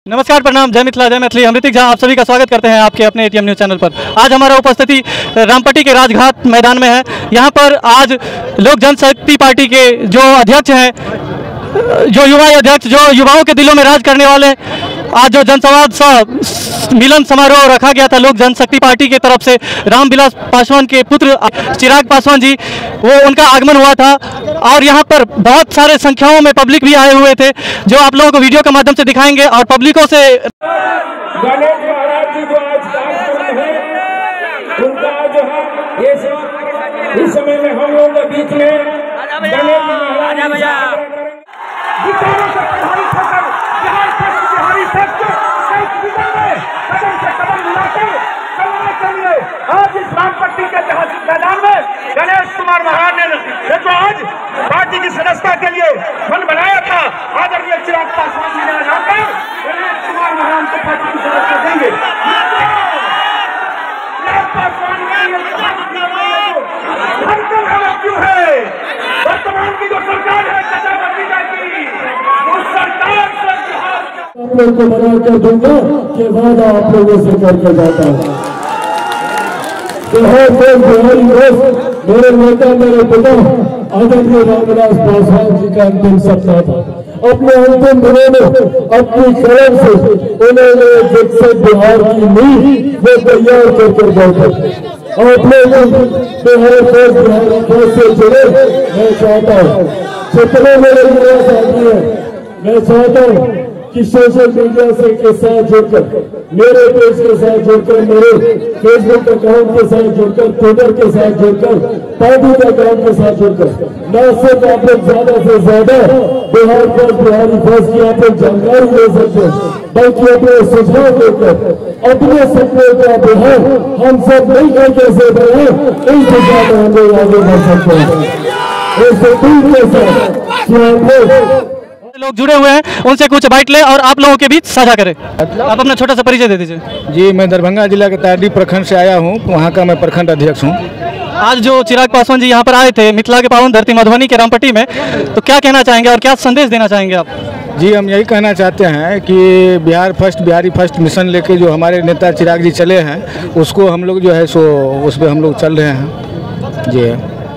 नमस्कार, प्रणाम, जय मिथिला, जय मैथिली। हम ऋतिक झा आप सभी का स्वागत करते हैं आपके अपने एटीएम न्यूज़ चैनल पर। आज हमारा उपस्थिति रामपट्टी के राजघाट मैदान में है। यहाँ पर आज लोक जनशक्ति पार्टी के जो अध्यक्ष हैं, जो युवा अध्यक्ष, जो युवाओं के दिलों में राज करने वाले, आज जो जनसंवाद सह मिलन समारोह रखा गया था लोक जनशक्ति पार्टी की तरफ से, रामविलास पासवान के पुत्र चिराग पासवान जी, वो उनका आगमन हुआ था। और यहाँ पर बहुत सारे संख्याओं में पब्लिक भी आए हुए थे, जो आप लोगों को वीडियो के माध्यम से दिखाएंगे। और पब्लिकों से गणेश महाराज जी जो आज कार्यक्रम है, उनका जो है इस समय में हम लोगों के बीच में गणेश महाराज आज इस रामपट्टी के मैदान में गणेश कुमार महाराज ने जो आज पार्टी की सदस्यता के लिए मन बनाया था, आदरणीय चिराग पासवान जी ने लगाकर गणेश कुमार महाराज को पार्टी की सदस्यता देंगे। क्यों है वर्तमान की जो सरकार है की उस सरकार से आप लोग को बना कर दूंगा कि वादा आप लोगों से करके जाता है। बिहारी दोस्त, मेरे नेता, मेरे पिता आदरणीय रामविलास पासवान जी का अंतिम सपना था। अपने अंतिम दिनों में अपनी कलम से उन्होंने विकसित बिहार की नींव वो तैयार करके बैठे। आप लोग बिहार से जुड़े, मैं चाहता हूँ जितने मेरे युवा साथी हैं, मैं चाहता हूँ कि सोशल मीडिया से के साथ जुड़कर, मेरे पेज के साथ जुड़कर, मेरे फेसबुक अकाउंट के साथ जुड़कर, ट्विटर के साथ जुड़कर, पार्टी के अकाउंट के साथ जुड़कर, न सिर्फ आप लोग ज्यादा से ज्यादा बिहार फर्स्ट, बिहारी फर्स्ट की आप लोग जानकारी ले सकते हैं, बल्कि अपने सुझाव देकर अपने सपने का बिहार हम सब मिलकर कैसे बने, इस दिशा में हम लोग आगे बढ़ सकते हैं। इस टीम के साथ लोग जुड़े हुए हैं, उनसे कुछ बाइट ले और आप लोगों के बीच साझा करें। आप अपना छोटा सा परिचय दे दीजिए। जी, मैं दरभंगा जिला के तारडी प्रखंड से आया हूँ, वहाँ का मैं प्रखंड अध्यक्ष हूँ। आज जो चिराग पासवान जी यहाँ पर आए थे मिथिला के पावन धरती मधुबनी के रामपट्टी में, तो क्या कहना चाहेंगे और क्या संदेश देना चाहेंगे आप? जी, हम यही कहना चाहते हैं कि Bihar first, Bihari first mission लेके जो हमारे नेता चिराग जी चले हैं, उसको हम लोग जो है सो उस पर हम लोग चल रहे हैं। जी,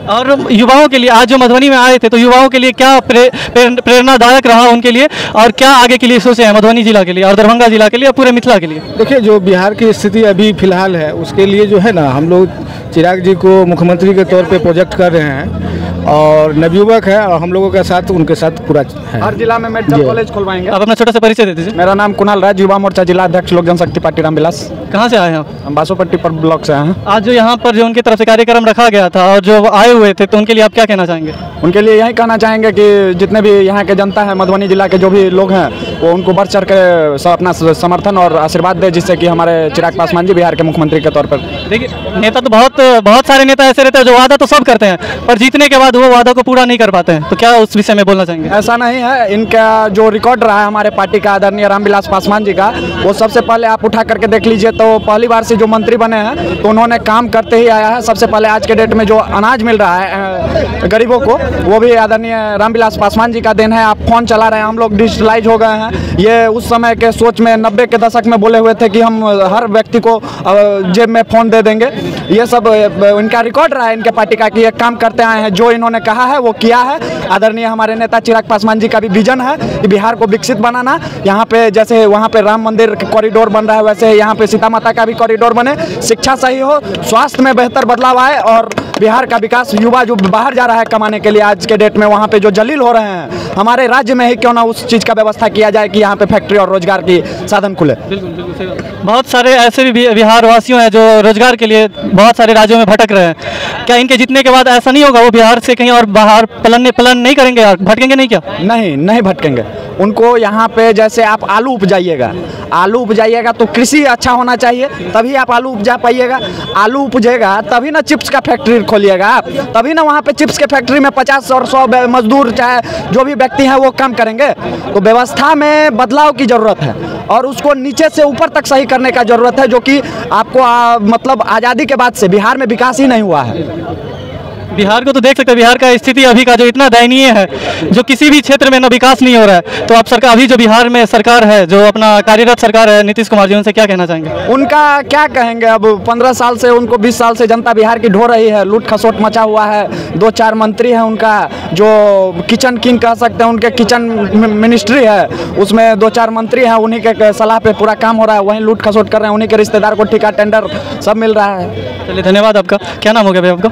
और युवाओं के लिए आज जो मधुबनी में आए थे, तो युवाओं के लिए क्या प्रेरणादायक रहा उनके लिए, और क्या आगे के लिए सोचे हैं मधुबनी जिला के लिए और दरभंगा जिला के लिए और पूरे मिथिला के लिए? देखिए, जो बिहार की स्थिति अभी फिलहाल है, उसके लिए जो है ना, हम लोग चिराग जी को मुख्यमंत्री के तौर पे प्रोजेक्ट कर रहे हैं, और नवयुवक है और हम लोगों के साथ उनके साथ पूरा है। हर जिला में मेडिकल कॉलेज खुलवाएंगे। आप अपना छोटा सा परिचय दे दीजिए। मेरा नाम कुणाल राज, युवा मोर्चा जिला अध्यक्ष लोक जनशक्ति पार्टी रामविलास। कहाँ से आए हैं आप? हम बासोपट्टी पर ब्लॉक से हैं। आज जो यहाँ पर जो उनकी तरफ से कार्यक्रम रखा गया था और जो आए हुए थे, तो उनके लिए आप क्या कहना चाहेंगे? उनके लिए यही कहना चाहेंगे कि जितने भी यहाँ के जनता है, मधुबनी जिला के जो भी लोग हैं, वो उनको बढ़ चढ़ के अपना समर्थन और आशीर्वाद दे, जिससे कि हमारे चिराग पासवान जी बिहार के मुख्यमंत्री के तौर पर। देखिए, नेता तो बहुत सारे नेता ऐसे रहते हैं जो वादा तो सब करते हैं, पर जीतने के बाद वो वादा को पूरा नहीं कर पाते हैं, तो क्या उस विषय में बोलना चाहेंगे? ऐसा नहीं है, इनका जो रिकॉर्ड रहा है हमारे पार्टी का आदरणीय रामविलास पासवान जी का, वो सबसे पहले आप उठा करके देख लीजिए। तो पहली बार से जो मंत्री बने हैं, तो उन्होंने काम करते ही आया है। सबसे पहले आज के डेट में जो अनाज मिल रहा है गरीबों को, वो भी आदरणीय रामविलास पासवान जी का देन है। आप फोन चला रहे हैं, हम लोग डिजिटलाइज हो गए हैं। ये उस समय के सोच में 90 के दशक में बोले हुए थे कि हम हर व्यक्ति को जेब में फोन दे देंगे। ये सब इनका रिकॉर्ड रहा है इनके पार्टी का, कि ये काम करते आए हैं, जो इन्होंने कहा है वो किया है। आदरणीय हमारे नेता चिराग पासवान जी का भी विजन है कि बिहार को विकसित बनाना। यहाँ पे जैसे वहाँ पे राम मंदिर कॉरिडोर बन रहा है, वैसे यहाँ पे सीता माता का भी कॉरिडोर बने, शिक्षा सही हो, स्वास्थ्य में बेहतर बदलाव आए, और बिहार का विकास, युवा जो बाहर जा रहा है कमाने के लिए आज के डेट में, वहाँ पे जो जलील हो रहे हैं, हमारे राज्य में ही क्यों ना उस चीज़ का व्यवस्था किया जाए कि यहाँ पे फैक्ट्री और रोजगार की साधन खुले। बिल्कुल बिल्कुल सही बात। बहुत सारे ऐसे भी बिहार वासियों हैं जो रोजगार के लिए बहुत सारे राज्यों में भटक रहे हैं। क्या इनके जीतने के बाद ऐसा नहीं होगा वो बिहार से कहीं और बाहर पलन नहीं करेंगे यार, भटकेंगे नहीं क्या? नहीं भटकेंगे। उनको यहाँ पे जैसे आप आलू उपजाइएगा तो कृषि अच्छा होना चाहिए, तभी आप आलू उपजा पाइएगा। आलू उपजेगा तभी ना चिप्स का फैक्ट्री खोलिएगा आप, तभी ना वहाँ पे चिप्स के फैक्ट्री में 50 और 100 मजदूर चाहे जो भी व्यक्ति हैं वो काम करेंगे। तो व्यवस्था में बदलाव की ज़रूरत है, और उसको नीचे से ऊपर तक सही करने का ज़रूरत है, जो कि आपको मतलब आज़ादी के बाद से बिहार में विकास ही नहीं हुआ है। बिहार को तो देख सकते हैं, बिहार का स्थिति अभी का जो इतना दयनीय है, जो किसी भी क्षेत्र में ना विकास नहीं हो रहा है। तो आप सरकार, अभी जो बिहार में सरकार है, जो अपना कार्यरत सरकार है नीतीश कुमार जी, उनसे क्या कहना चाहेंगे? उनका क्या कहेंगे, अब 15 साल से उनको 20 साल से जनता बिहार की ढो रही है, लूट खसोट मचा हुआ है। 2-4 मंत्री हैं उनका, जो किचन किंग कह सकते हैं, उनके किचन मिनिस्ट्री है, उसमें 2-4 मंत्री हैं, उन्हीं के सलाह पे पूरा काम हो रहा है, वहीं लूट खसोट कर रहे हैं, उन्हीं के रिश्तेदार को ठेका टेंडर सब मिल रहा है। चलिए धन्यवाद आपका। क्या नाम हो गया भाई आपका?